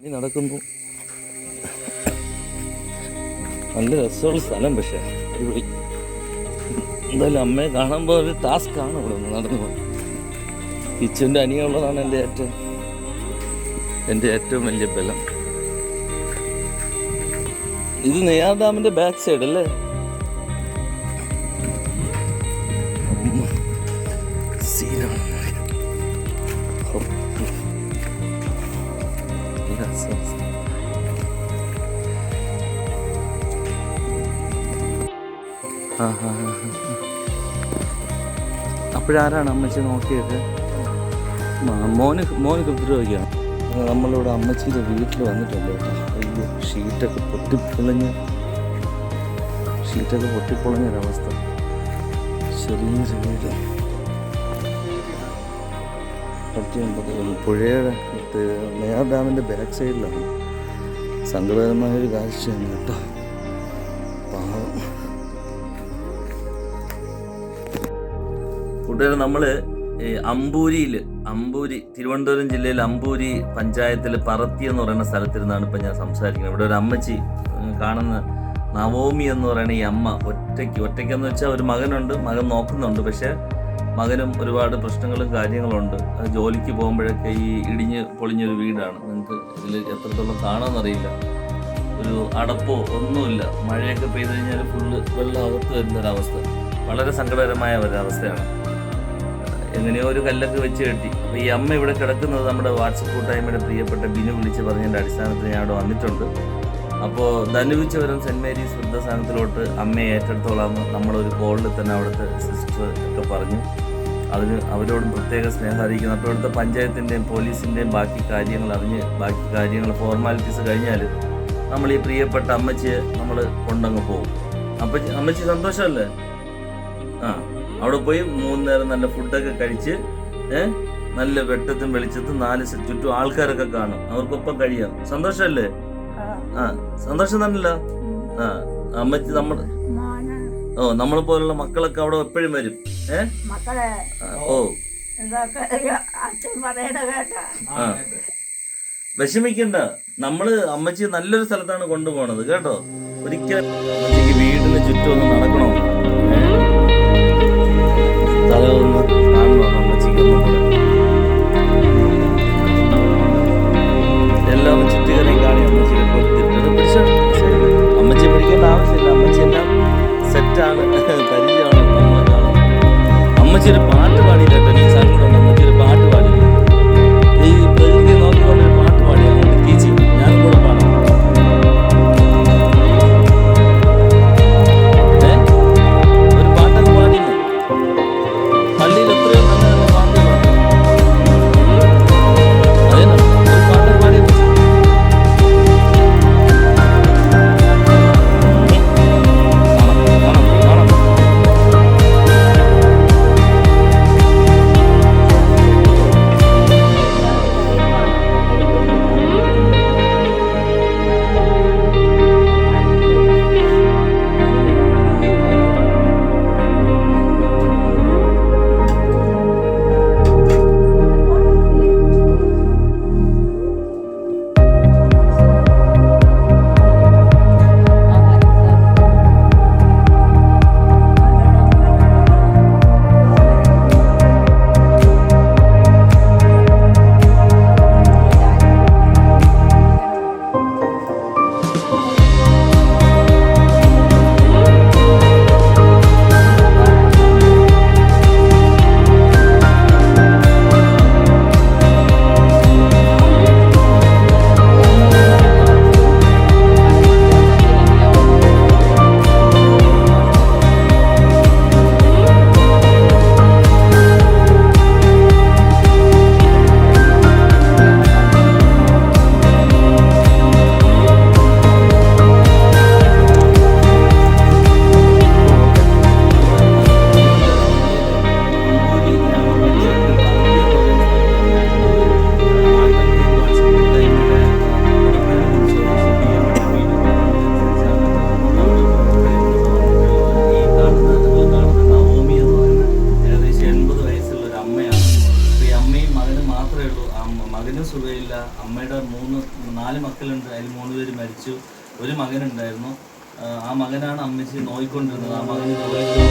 ഈ നടക്കുന്നു. നല്ല രസമുള്ള സ്ഥലം, പക്ഷേ അടിപൊളി. എന്തായാലും അമ്മയെ കാണുമ്പോൾ ഒരു ടാസ്ക്കാണ് ഇവിടെ നിന്ന് നടന്നു പോകുന്നത്. കിച്ചൻ്റെ അനിയുള്ളതാണ് എൻ്റെ ഏറ്റവും വലിയ ബലം. ഇത് നെയ്യാർ ഡാമിൻ്റെ ബാക്ക് സൈഡ് അല്ലേ? സീനാണ്. അപ്പോഴാരാണ് അമ്മച്ചി നോക്കിയത്? മോനൊക്കെ ഉപദ്രവിക്കുകയാണ്. നമ്മളിവിടെ അമ്മച്ചിയുടെ വീട്ടിൽ വന്നിട്ടുണ്ട് കേട്ടോ. അയ്യോ, ഷീറ്റൊക്കെ പൊട്ടിപ്പൊളഞ്ഞൊരവസ്ഥ. ചെറിയ പുഴയുടെ നെയ്യാർ ഡാമിൻ്റെ ബാക്ക് സൈഡിലാണ്. സങ്കടകരമായൊരു കാഴ്ചയാണ് കേട്ടോ. പാവം കൂട്ടുകാരെ, നമ്മൾ അമ്പൂരി തിരുവനന്തപുരം ജില്ലയിൽ അമ്പൂരി പഞ്ചായത്തിൽ പറത്തി എന്ന് പറയുന്ന സ്ഥലത്തിരുന്നാണ് ഇപ്പം ഞാൻ സംസാരിക്കുന്നത്. ഇവിടെ ഒരു അമ്മച്ചി കാണുന്ന നവോമി എന്ന് പറയുന്ന ഈ അമ്മ ഒറ്റയ്ക്കെന്ന് വെച്ചാൽ ഒരു മകനുണ്ട്, മകൻ നോക്കുന്നുണ്ട്. പക്ഷേ മകനും ഒരുപാട് പ്രശ്നങ്ങളും കാര്യങ്ങളുണ്ട്. ജോലിക്ക് പോകുമ്പോഴൊക്കെ ഈ ഇടിഞ്ഞ് പൊളിഞ്ഞൊരു വീടാണ്. നിങ്ങൾക്ക് ഇതിൽ എത്രത്തോളം കാണാമെന്നറിയില്ല. ഒരു അടപ്പോ ഒന്നുമില്ല. മഴയൊക്കെ പെയ്തു കഴിഞ്ഞാൽ ഫുള്ള് വെള്ളം അകത്ത് വരുന്നൊരവസ്ഥ. വളരെ സങ്കടകരമായ ഒരവസ്ഥയാണ്. എങ്ങനെയോ ഒരു കല്ലൊക്കെ വെച്ച് കെട്ടി. അപ്പോൾ ഈ അമ്മ ഇവിടെ കിടക്കുന്നത് നമ്മുടെ വാട്സപ്പ് കൂട്ടായ്മയുടെ പ്രിയപ്പെട്ട ബിനു വിളിച്ച് പറഞ്ഞതിൻ്റെ അടിസ്ഥാനത്തിൽ ഞാൻ അവിടെ വന്നിട്ടുണ്ട്. അപ്പോൾ ധനുവിച്ചവരം സെൻറ്റ് മേരീസ് വൃദ്ധസ്ഥാനത്തിലോട്ട് അമ്മയെ ഏറ്റെടുത്തോളാമെന്ന് നമ്മളൊരു കോളിൽ തന്നെ അവിടുത്തെ സിസ്റ്റർ ഒക്കെ പറഞ്ഞു. അതിന് അവരോടും പ്രത്യേക സ്നേഹം അറിയിക്കുന്നു. അപ്പോൾ ഇവിടുത്തെ പഞ്ചായത്തിൻ്റെയും പോലീസിൻ്റെയും ബാക്കി കാര്യങ്ങൾ ഫോർമാലിറ്റീസ് കഴിഞ്ഞാൽ നമ്മൾ ഈ പ്രിയപ്പെട്ട അമ്മച്ചിയെ നമ്മൾ കൊണ്ടങ്ങ് പോകും. അമ്മച്ചി സന്തോഷമല്ലേ? അവിടെ പോയി 3 നേരം നല്ല ഫുഡൊക്കെ കഴിച്ച് നല്ല വെട്ടത്തും വെളിച്ചത്തും 4 ചുറ്റും ആൾക്കാരൊക്കെ കാണും. അവർക്കൊപ്പം കഴിയാം. സന്തോഷമല്ലേ? സന്തോഷം തന്നെയല്ലോ. അമ്മച്ചി നമ്മളെ പോലുള്ള മക്കളൊക്കെ അവിടെ എപ്പോഴും വരും. വിഷമിക്കണ്ട. നമ്മള് അമ്മച്ചി നല്ലൊരു സ്ഥലത്താണ് കൊണ്ടുപോണത് കേട്ടോ. ഒരിക്കലും അമ്മച്ചിക്ക് വീടിന് ചുറ്റും ഒന്ന് നടക്കണോ, സ്ഥലമൊന്ന് കാണണോ അമ്മച്ചിക്ക് ഒന്നും കൂടെ. എല്ലാം ഒന്ന് ചുറ്റുകറി കാണി അമ്മച്ചിയെ കൊടുത്തിട്ടുണ്ട്. പക്ഷെ അമ്മച്ചി പഠിക്കേണ്ട ആവശ്യമില്ല. അമ്മച്ചി എല്ലാം സെറ്റാണ്, പരിചയമാണ്. നമ്മളെ കാണാം. അമ്മച്ചി ഒരു പാട്ട് പാടിയില്ല കേട്ടോ. എനിക്ക് സങ്കടമുണ്ട്. അമ്മച്ചി ഒരു പാട്ട് പാടില്ല. ഈ പ്രകൃതി നോക്കിക്കൊണ്ടൊരു പാട്ട് പാടി അങ്ങോട്ട് കീച്ചി. ഞാൻ കൂടെ പാടാം. ഒരു പാട്ടൊക്കെ പാടിയില്ല. പള്ളിയിൽ 4 മക്കളുണ്ട്, അതിൽ 3 പേര് മരിച്ചു. ഒരു മകനുണ്ടായിരുന്നു. ആ മകനാണ് അമ്മച്ചി നോയിക്കൊണ്ടിരുന്നത്. ആ മകന് ജോലിക്ക്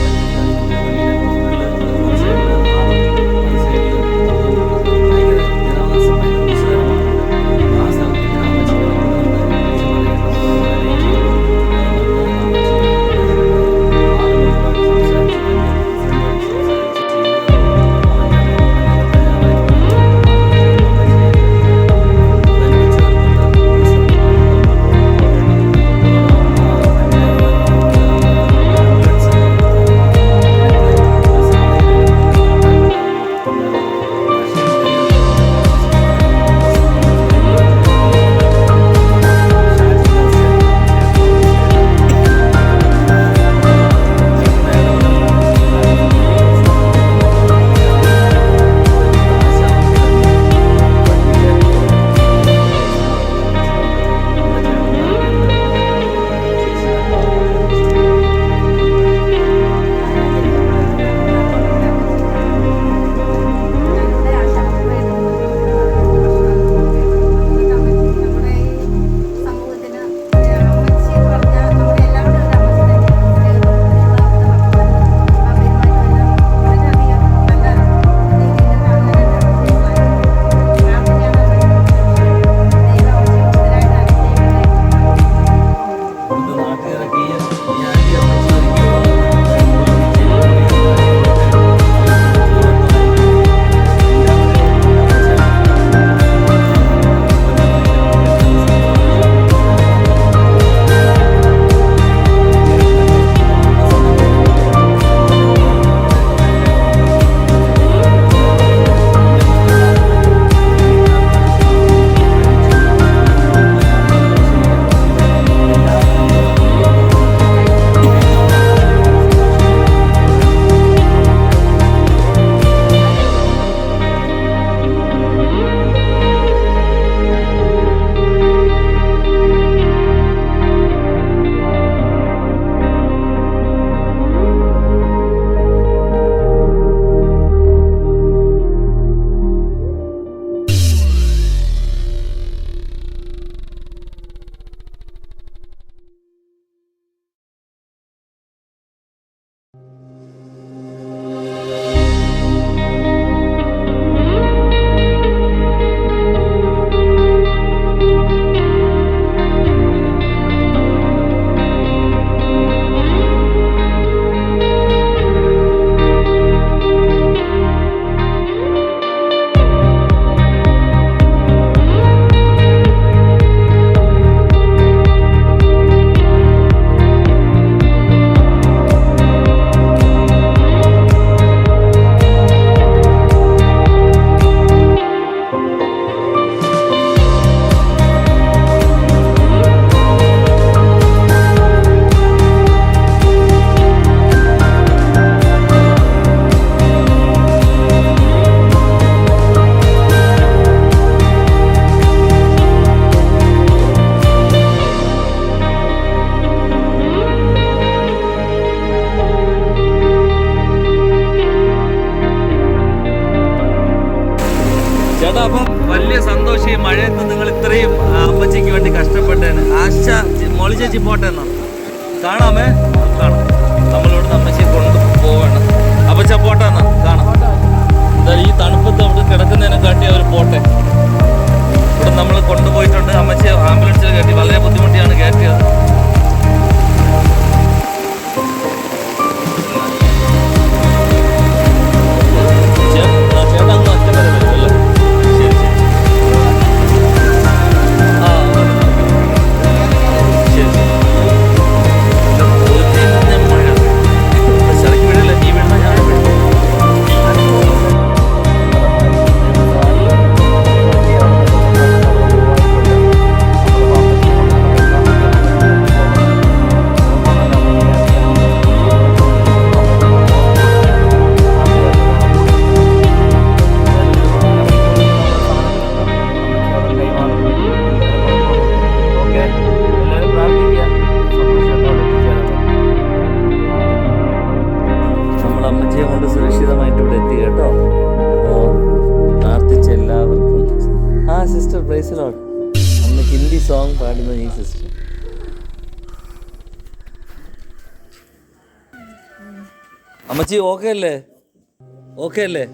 ചേട്ടാ, അപ്പം വലിയ സന്തോഷം ഈ മഴയത്ത് നിങ്ങൾ ഇത്രയും അമ്മച്ചിക്ക് വേണ്ടി കഷ്ടപ്പെട്ടേന്. ആശ മോളി ചേച്ചി പോട്ടെ എന്നാ കാണാമേ, കാണാം. നമ്മളിവിടെ അമ്മച്ചിയെ കൊണ്ട് പോവാണ്. അപ്പച്ച പോട്ടെ എന്നാ കാണാം. എന്തായാലും ഈ തണുപ്പത്ത് അവിടെ കിടക്കുന്നതിനെ കാട്ടി അവർ പോട്ടെ. ഇവിടെ നമ്മൾ കൊണ്ടുപോയിട്ടുണ്ട്. അമ്മച്ചിയെ ആംബുലൻസിൽ കയറ്റി, വളരെ ബുദ്ധിമുട്ടിയാണ് കയറ്റിയത്. ചേട്ടാ അങ്ങ് അച്ഛൻ വരെ വരും അല്ലേ? ശരി ശരി. ആ ശരി ശരി. മഴ ശരിക്ക് വീഴില്ല. നീ വീഴുന്ന ഞാൻ വീഴും. ഹിന്ദി സോങ് പാടുന്ന ഈ സിസ്റ്റർ. അമ്മച്ചി ഓക്കെ അല്ലേ? ഓക്കെ അല്ലേ?